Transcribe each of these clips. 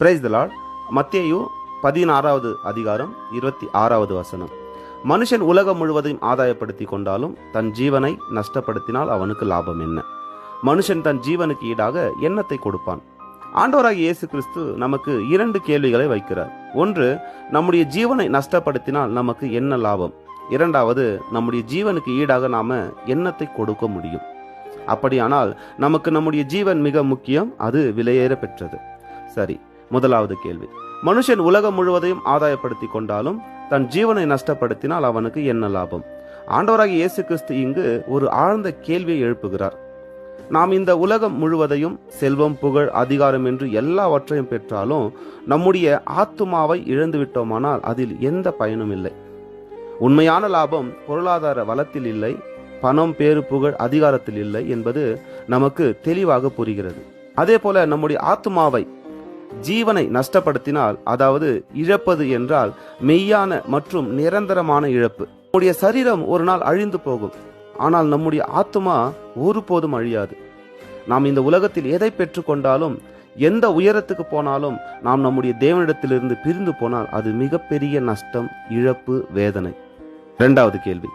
Praise the Lord. மத்தேயு 16வது அதிகாரம் 26வது வசனம். மனுஷன் உலகம் முழுவதையும் ஆதாயப்படுத்தி கொண்டாலும் தன் ஜீவனை நஷ்டப்படுத்தினால் அவனுக்கு லாபம் என்ன? மனுஷன் தன் ஜீவனுக்கு ஈடாக எண்ணத்தை கொடுப்பான். ஆண்டவராகிய இயேசு கிறிஸ்து நமக்கு 2 கேள்விகளை வைக்கிறார். ஒன்று, நம்முடைய ஜீவனை நஷ்டப்படுத்தினால் நமக்கு என்ன லாபம்? இரண்டாவது, நம்முடைய ஜீவனுக்கு ஈடாக நாம எண்ணத்தை கொடுக்க முடியும். அப்படியானால் நமக்கு நம்முடைய ஜீவன் மிக முக்கியம், அது விலையேற பெற்றது. சரி, முதலாவது கேள்வி, மனுஷன் உலகம் முழுவதையும் ஆதாயப்படுத்தி கொண்டாலும் தன் ஜீவனை நஷ்டப்படுத்தினால் அவனுக்கு என்ன லாபம்? ஆண்டவராகிய இயேசு கிறிஸ்து இங்கு ஒரு ஆழ்ந்த கேள்வியை எழுப்புகிறார். நாம் இந்த உலகம் முழுவதையும் செல்வம், புகழ், அதிகாரம் என்று எல்லாவற்றையும் பெற்றாலும் நம்முடைய ஆத்துமாவை இழந்து விட்டோமானால் அதில் எந்த பயனும் இல்லை. உண்மையான லாபம் பொருளாதார வளத்தில் இல்லை, பணம், பேறு, புகழ், அதிகாரத்தில் இல்லை என்பது நமக்கு தெளிவாக புரிகிறது. அதே போல நம்முடைய ஆத்துமாவை, ஜீவனை நஷ்டப்படுத்தினால், அதாவது இழப்பது என்றால் மெய்யான மற்றும் நிரந்தரமான இழப்பு. நம்முடைய சரீரம் ஒரு நாள் அழிந்து போகும், ஆனால் நம்முடைய ஆத்துமா ஒருபோதும் அழியாது. நாம் இந்த உலகத்தில் எதை பெற்றுக்கொண்டாலும், எந்த உயரத்துக்கு போனாலும், நாம் நம்முடைய தேவனிடத்திலிருந்து பிரிந்து போனால் அது மிகப்பெரிய நஷ்டம், இழப்பு, வேதனை. இரண்டாவது கேள்வி,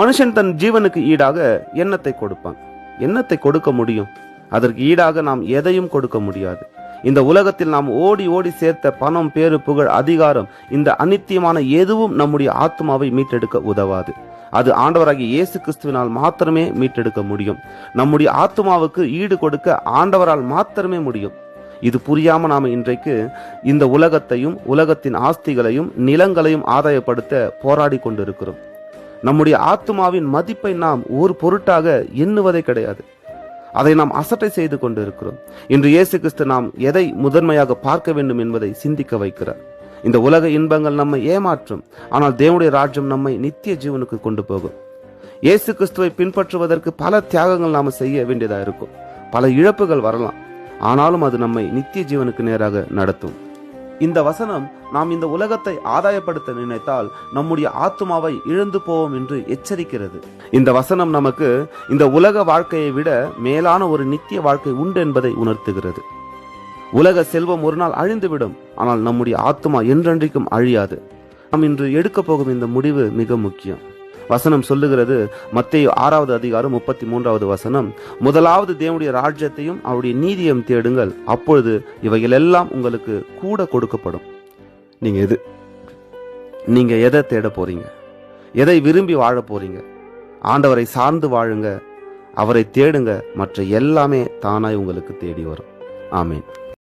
மனுஷன் தன் ஜீவனுக்கு ஈடாக எண்ணத்தை கொடுப்பான். எண்ணத்தை கொடுக்க முடியும், அதற்கு ஈடாக நாம் எதையும் கொடுக்க முடியாது. இந்த உலகத்தில் நாம் ஓடி ஓடி சேர்த்த பணம், பேறு, புகழ், அதிகாரம், இந்த அநித்தியமான எதுவும் நம்முடைய ஆத்மாவை மீட்டெடுக்க உதவாது. அது ஆண்டவராகிய இயேசு கிறிஸ்துவினால் மாத்திரமே மீட்டெடுக்க முடியும். நம்முடைய ஆத்மாவுக்கு ஈடு கொடுக்க ஆண்டவரால் மாத்திரமே முடியும். இது புரியாம நாம இன்றைக்கு இந்த உலகத்தையும், உலகத்தின் ஆஸ்திகளையும், நிலங்களையும் ஆதாயப்படுத்த போராடி கொண்டிருக்கிறோம். நம்முடைய ஆத்மாவின் மதிப்பை நாம் ஒரு பொருட்டாக எண்ணுவதே கிடையாது. அதை நாம் அசட்டை செய்து கொண்டிருக்கிறோம். இன்று இயேசு கிறிஸ்து நாம் எதை முதன்மையாக பார்க்க வேண்டும் என்பதை சிந்திக்க வைக்கிறார். இந்த உலக இன்பங்கள் நம்மை ஏமாற்றும், ஆனால் தேவனுடைய ராஜ்யம் நம்மை நித்திய ஜீவனுக்கு கொண்டு போகும். இயேசு கிறிஸ்துவை பின்பற்றுவதற்கு பல தியாகங்கள் நாம செய்ய வேண்டியதா இருக்கும், பல இழப்புகள் வரலாம், ஆனாலும் அது நம்மை நித்திய ஜீவனுக்கு நேராக நடத்தும். இந்த வசனம் நாம் இந்த உலகத்தை ஆதாயப்படுத்த நினைத்தால் நம்முடைய ஆத்துமாவை இழந்து போவோம் என்று எச்சரிக்கிறது. இந்த வசனம் நமக்கு இந்த உலக வாழ்க்கையை விட மேலான ஒரு நித்திய வாழ்க்கை உண்டு என்பதை உணர்த்துகிறது. உலக செல்வம் ஒரு நாள் அழிந்துவிடும், ஆனால் நம்முடைய ஆத்துமா என்றென்றைக்கும் அழியாது. நாம் இன்று எடுக்க போகும் இந்த முடிவு மிக முக்கியம். வசனம் சொல்லுகிறது, மத்தேயு 6வது அதிகாரம் 33வது வசனம், முதலாவது தேவனுடைய ராஜ்யத்தையும் அவருடைய நீதியையும் தேடுங்கள், அப்பொழுது இவைகள் எல்லாம் உங்களுக்கு கூட கொடுக்கப்படும். நீங்க எதை தேட போறீங்க? எதை விரும்பி வாழ போறீங்க? ஆண்டவரை சார்ந்து வாழுங்க, அவரை தேடுங்க, மற்ற எல்லாமே தானாய் உங்களுக்கு தேடி வரும். ஆமேன்.